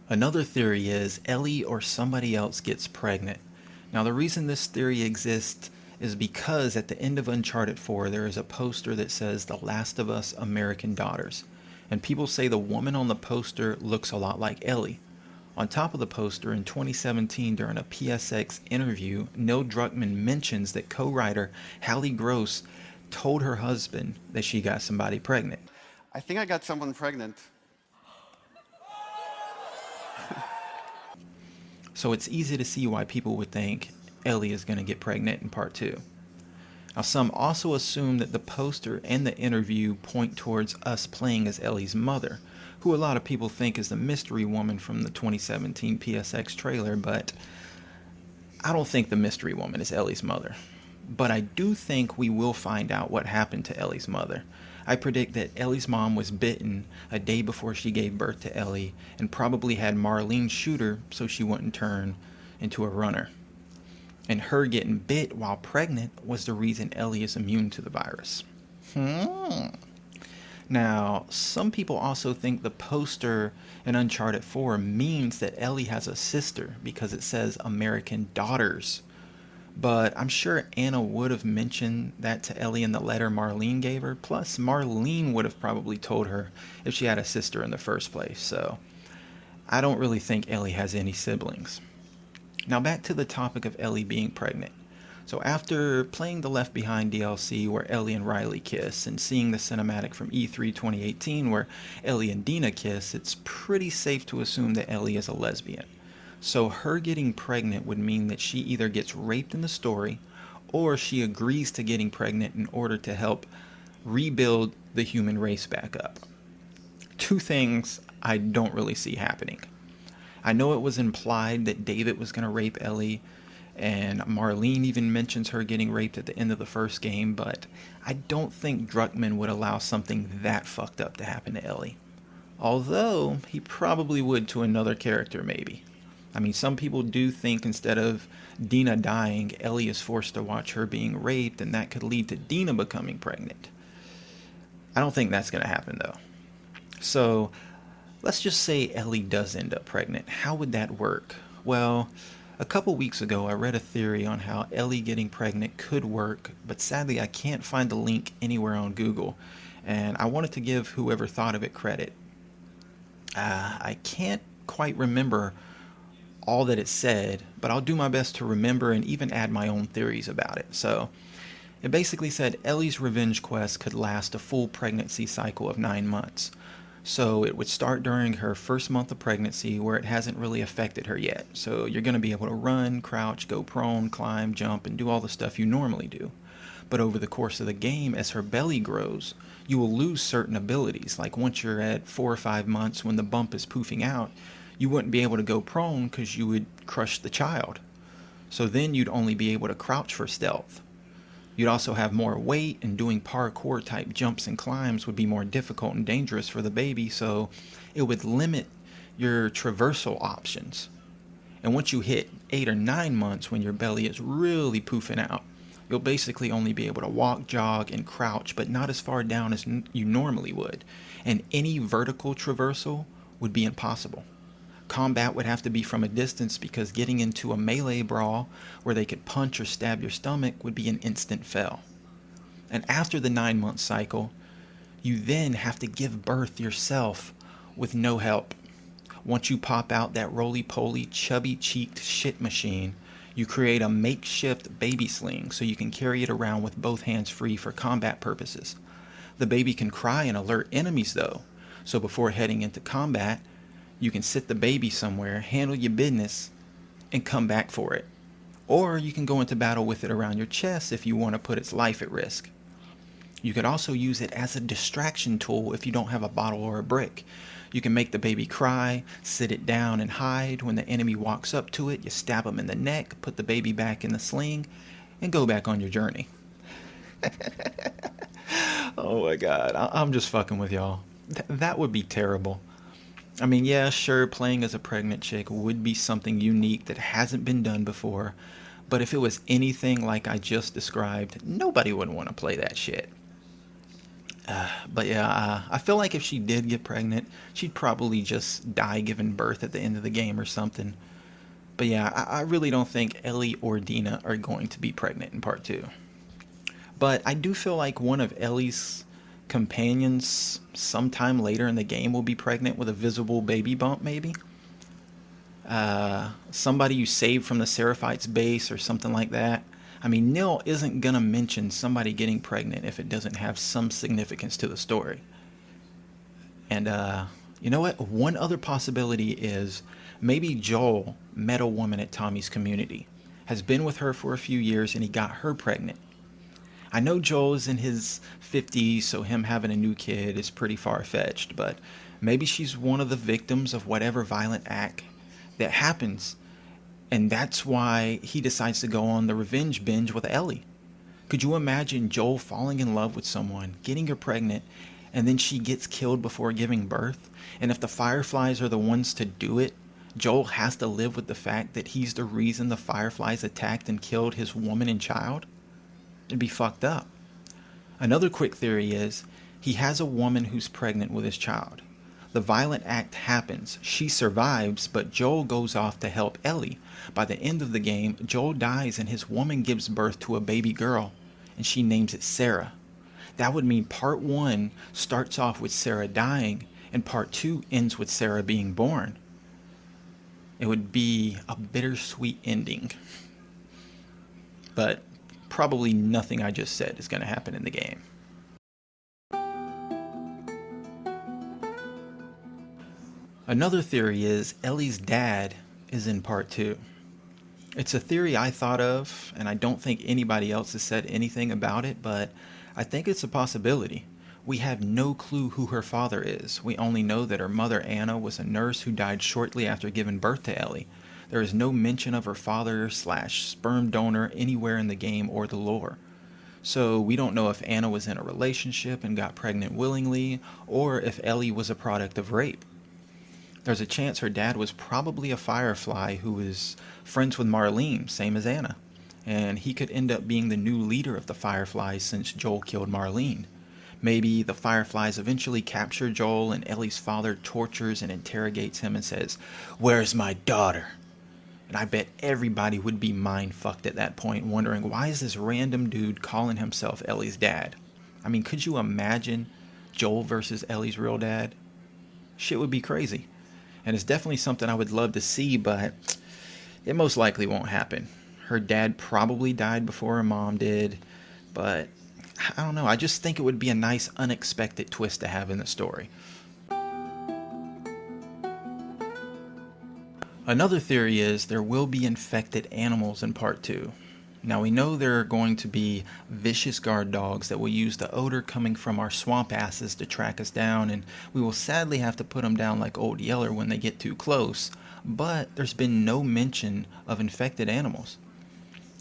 Another theory is Ellie or somebody else gets pregnant. Now, the reason this theory exists is because at the end of Uncharted 4, there is a poster that says The Last of Us American Daughters. And people say the woman on the poster looks a lot like Ellie. On top of the poster, in 2017, during a PSX interview, Neil Druckmann mentions that co writer Hallie Gross told her husband that she got somebody pregnant. I think I got someone pregnant. So it's easy to see why people would think Ellie is going to get pregnant in part 2. Now, some also assume that the poster and the interview point towards us playing as Ellie's mother, who a lot of people think is the mystery woman from the 2017 PSX trailer, but I don't think the mystery woman is Ellie's mother. But I do think we will find out what happened to Ellie's mother. I predict that Ellie's mom was bitten a day before she gave birth to Ellie and probably had Marlene shoot her so she wouldn't turn into a runner. And her getting bit while pregnant was the reason Ellie is immune to the virus. Now, some people also think the poster in Uncharted 4 means that Ellie has a sister because it says American Daughters. But I'm sure Anna would have mentioned that to Ellie in the letter Marlene gave her. Plus, Marlene would have probably told her if she had a sister in the first place. So, I don't really think Ellie has any siblings. Now, back to the topic of Ellie being pregnant. So, after playing the Left Behind DLC where Ellie and Riley kiss, and seeing the cinematic from E3 2018 where Ellie and Dina kiss, it's pretty safe to assume that Ellie is a lesbian. So her getting pregnant would mean that she either gets raped in the story or she agrees to getting pregnant in order to help rebuild the human race back up. Two things I don't really see happening. I know it was implied that David was going to rape Ellie, and Marlene even mentions her getting raped at the end of the first game, but I don't think Druckmann would allow something that fucked up to happen to Ellie. Although, he probably would to another character maybe. I mean, some people do think instead of Dina dying, Ellie is forced to watch her being raped, and that could lead to Dina becoming pregnant. I don't think that's going to happen, though. So, let's just say Ellie does end up pregnant. How would that work? Well, a couple weeks ago, I read a theory on how Ellie getting pregnant could work, but sadly, I can't find the link anywhere on Google, and I wanted to give whoever thought of it credit. I can't quite remember all that it said, but I'll do my best to remember and even add my own theories about it. So, it basically said Ellie's revenge quest could last a full pregnancy cycle of 9 months. So it would start during her first month of pregnancy where it hasn't really affected her yet. So you're going to be able to run, crouch, go prone, climb, jump, and do all the stuff you normally do. But over the course of the game, as her belly grows, you will lose certain abilities. Like once you're at 4 or 5 months when the bump is poofing out, you wouldn't be able to go prone because you would crush the child. So then you'd only be able to crouch for stealth. You'd also have more weight, and doing parkour type jumps and climbs would be more difficult and dangerous for the baby, so it would limit your traversal options. And once you hit 8 or 9 months when your belly is really poofing out, you'll basically only be able to walk, jog, and crouch, but not as far down as you normally would. And any vertical traversal would be impossible. Combat would have to be from a distance because getting into a melee brawl where they could punch or stab your stomach would be an instant fail. And after the 9-month cycle, you then have to give birth yourself with no help. Once you pop out that roly-poly, chubby-cheeked shit machine, you create a makeshift baby sling so you can carry it around with both hands free for combat purposes. The baby can cry and alert enemies though, so before heading into combat, you can sit the baby somewhere, handle your business, and come back for it. Or you can go into battle with it around your chest if you want to put its life at risk. You could also use it as a distraction tool if you don't have a bottle or a brick. You can make the baby cry, sit it down and hide. When the enemy walks up to it, you stab him in the neck, put the baby back in the sling, and go back on your journey. Oh my god, I'm just fucking with y'all. That would be terrible. I mean, yeah, sure, playing as a pregnant chick would be something unique that hasn't been done before, but if it was anything like I just described, nobody would want to play that shit. But yeah, I feel like if she did get pregnant, she'd probably just die giving birth at the end of the game or something. But yeah, I really don't think Ellie or Dina are going to be pregnant in part two. But I do feel like one of Ellie's companions sometime later in the game will be pregnant with a visible baby bump, maybe. Somebody you saved from the Seraphite's base or something like that. I mean, Nil isn't gonna mention somebody getting pregnant if it doesn't have some significance to the story. And you know what? One other possibility is maybe Joel met a woman at Tommy's community, has been with her for a few years, and he got her pregnant. I know Joel is in his 50s, so him having a new kid is pretty far fetched, but maybe she's one of the victims of whatever violent act that happens, and that's why he decides to go on the revenge binge with Ellie. Could you imagine Joel falling in love with someone, getting her pregnant, and then she gets killed before giving birth? And if the Fireflies are the ones to do it, Joel has to live with the fact that he's the reason the Fireflies attacked and killed his woman and child? It'd be fucked up. Another quick theory is he has a woman who's pregnant with his child. The violent act happens. She survives, but Joel goes off to help Ellie. By the end of the game, Joel dies and his woman gives birth to a baby girl, and she names it Sarah. That would mean part 1 starts off with Sarah dying, and part 2 ends with Sarah being born. It would be a bittersweet ending. But probably nothing I just said is going to happen in the game. Another theory is Ellie's dad is in part 2. It's a theory I thought of, and I don't think anybody else has said anything about it, but I think it's a possibility. We have no clue who her father is. We only know that her mother Anna was a nurse who died shortly after giving birth to Ellie. There is no mention of her father / sperm donor anywhere in the game or the lore. So we don't know if Anna was in a relationship and got pregnant willingly, or if Ellie was a product of rape. There's a chance her dad was probably a Firefly who was friends with Marlene, same as Anna. And he could end up being the new leader of the Fireflies since Joel killed Marlene. Maybe the Fireflies eventually capture Joel and Ellie's father tortures and interrogates him and says, "Where's my daughter?" And I bet everybody would be mind-fucked at that point, wondering why is this random dude calling himself Ellie's dad? I mean, could you imagine Joel versus Ellie's real dad? Shit would be crazy. And it's definitely something I would love to see, but it most likely won't happen. Her dad probably died before her mom did, but I don't know. I just think it would be a nice, unexpected twist to have in the story. Another theory is there will be infected animals in part 2. Now we know there are going to be vicious guard dogs that will use the odor coming from our swamp asses to track us down, and we will sadly have to put them down like Old Yeller when they get too close, but there's been no mention of infected animals.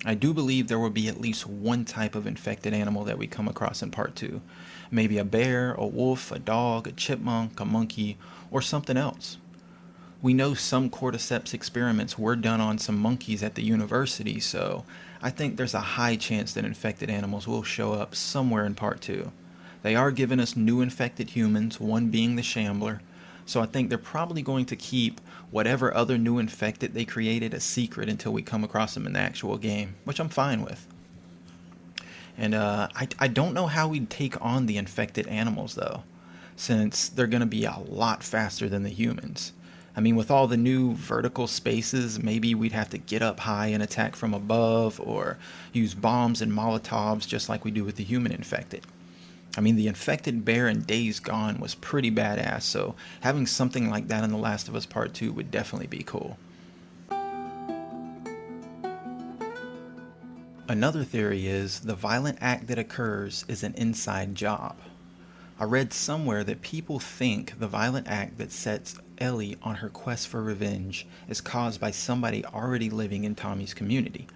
I do believe there will be at least one type of infected animal that we come across in part 2. Maybe a bear, a wolf, a dog, a chipmunk, a monkey, or something else. We know some cordyceps experiments were done on some monkeys at the university, so I think there's a high chance that infected animals will show up somewhere in part 2. They are giving us new infected humans, one being the Shambler, so I think they're probably going to keep whatever other new infected they created a secret until we come across them in the actual game, which I'm fine with. And I don't know how we'd take on the infected animals though, since they're going to be a lot faster than the humans. I mean, with all the new vertical spaces, maybe we'd have to get up high and attack from above, or use bombs and molotovs just like we do with the human infected. I mean, the infected bear in Days Gone was pretty badass, so having something like that in The Last of Us Part 2 would definitely be cool. Another theory is the violent act that occurs is an inside job. I read somewhere that people think the violent act that sets Ellie on her quest for revenge is caused by somebody already living in Tommy's community.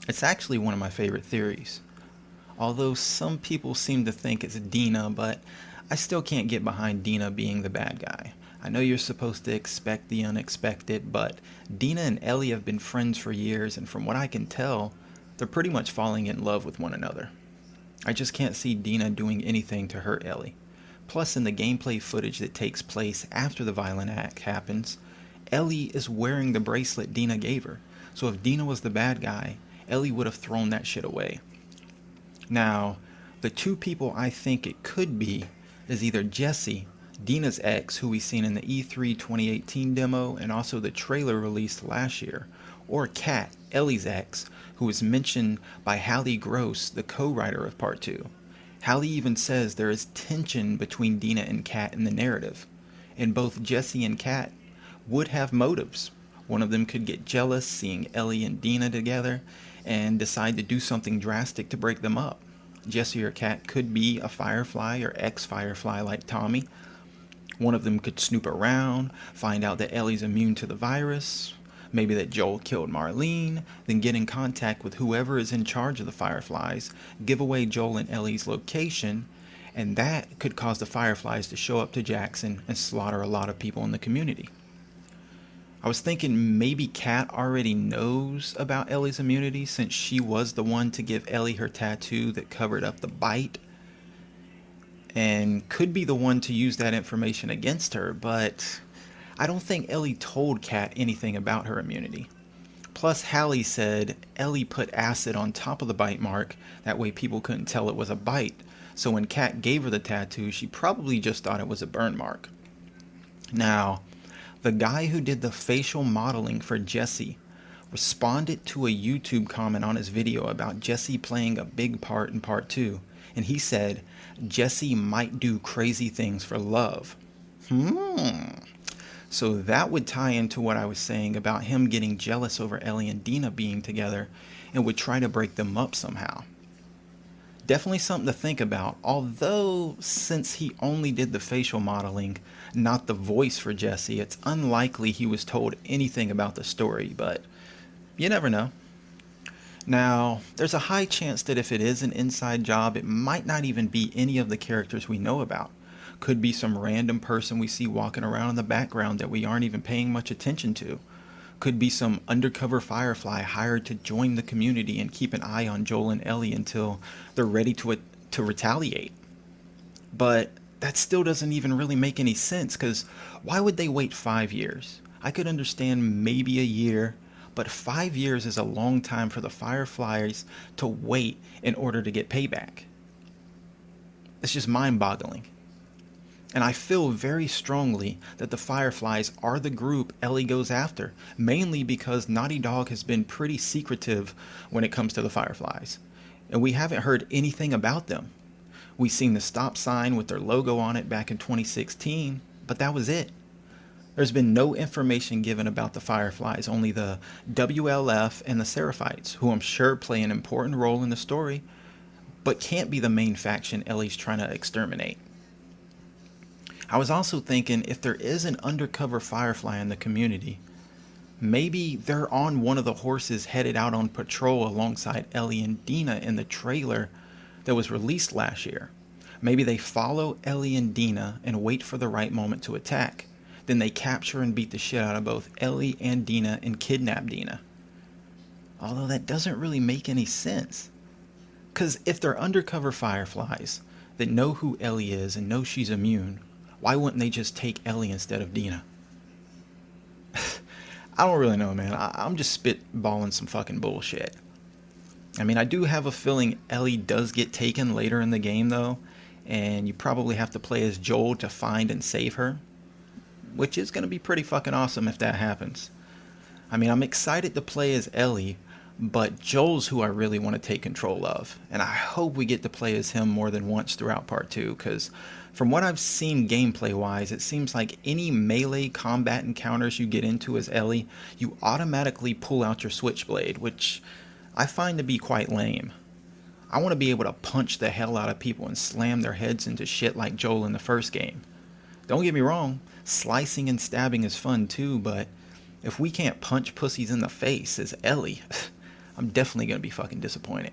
It's actually one of my favorite theories. Although some people seem to think it's Dina, but I still can't get behind Dina being the bad guy. I know you're supposed to expect the unexpected, but Dina and Ellie have been friends for years, and from what I can tell, they're pretty much falling in love with one another. I just can't see Dina doing anything to hurt Ellie. Plus, in the gameplay footage that takes place after the violent act happens, Ellie is wearing the bracelet Dina gave her. So if Dina was the bad guy, Ellie would have thrown that shit away. Now, the two people I think it could be is either Jesse, Dina's ex, who we seen in the E3 2018 demo and also the trailer released last year, or Kat, Ellie's ex, who was mentioned by Hallie Gross, the co-writer of Part 2. Hallie even says there is tension between Dina and Kat in the narrative, and both Jesse and Kat would have motives. One of them could get jealous seeing Ellie and Dina together and decide to do something drastic to break them up. Jesse or Kat could be a Firefly or ex-Firefly like Tommy. One of them could snoop around, find out that Ellie's immune to the virus, maybe that Joel killed Marlene, then get in contact with whoever is in charge of the Fireflies, give away Joel and Ellie's location, and that could cause the Fireflies to show up to Jackson and slaughter a lot of people in the community. I was thinking maybe Kat already knows about Ellie's immunity since she was the one to give Ellie her tattoo that covered up the bite, and could be the one to use that information against her, but I don't think Ellie told Kat anything about her immunity. Plus, Hallie said Ellie put acid on top of the bite mark, that way people couldn't tell it was a bite, so when Kat gave her the tattoo, she probably just thought it was a burn mark. Now, the guy who did the facial modeling for Jesse responded to a YouTube comment on his video about Jesse playing a big part in Part 2, and he said, Jesse might do crazy things for love. So that would tie into what I was saying about him getting jealous over Ellie and Dina being together and would try to break them up somehow. Definitely something to think about, although since he only did the facial modeling, not the voice for Jesse, it's unlikely he was told anything about the story, but you never know. Now, there's a high chance that if it is an inside job, it might not even be any of the characters we know about. Could be some random person we see walking around in the background that we aren't even paying much attention to. Could be some undercover Firefly hired to join the community and keep an eye on Joel and Ellie until they're ready to retaliate. But that still doesn't even really make any sense, because why would they wait 5 years? I could understand maybe a year, but 5 years is a long time for the Fireflies to wait in order to get payback. It's just mind-boggling. And I feel very strongly that the Fireflies are the group Ellie goes after, mainly because Naughty Dog has been pretty secretive when it comes to the Fireflies, and we haven't heard anything about them. We seen the stop sign with their logo on it back in 2016, but that was it. There's been no information given about the Fireflies, only the WLF and the Seraphites, who I'm sure play an important role in the story, but can't be the main faction Ellie's trying to exterminate. I was also thinking, if there is an undercover Firefly in the community, maybe they're on one of the horses headed out on patrol alongside Ellie and Dina in the trailer that was released last year. Maybe they follow Ellie and Dina and wait for the right moment to attack. Then they capture and beat the shit out of both Ellie and Dina and kidnap Dina. Although that doesn't really make any sense. Because if they're undercover Fireflies that know who Ellie is and know she's immune, why wouldn't they just take Ellie instead of Dina? I don't really know, man. I'm just spitballing some fucking bullshit. I mean, I do have a feeling Ellie does get taken later in the game, though, and you probably have to play as Joel to find and save her, which is going to be pretty fucking awesome if that happens. I mean, I'm excited to play as Ellie, but Joel's who I really want to take control of, and I hope we get to play as him more than once throughout Part 2, because from what I've seen gameplay-wise, it seems like any melee combat encounters you get into as Ellie, you automatically pull out your switchblade, which I find to be quite lame. I want to be able to punch the hell out of people and slam their heads into shit like Joel in the first game. Don't get me wrong, slicing and stabbing is fun too, but if we can't punch pussies in the face as Ellie, I'm definitely going to be fucking disappointed.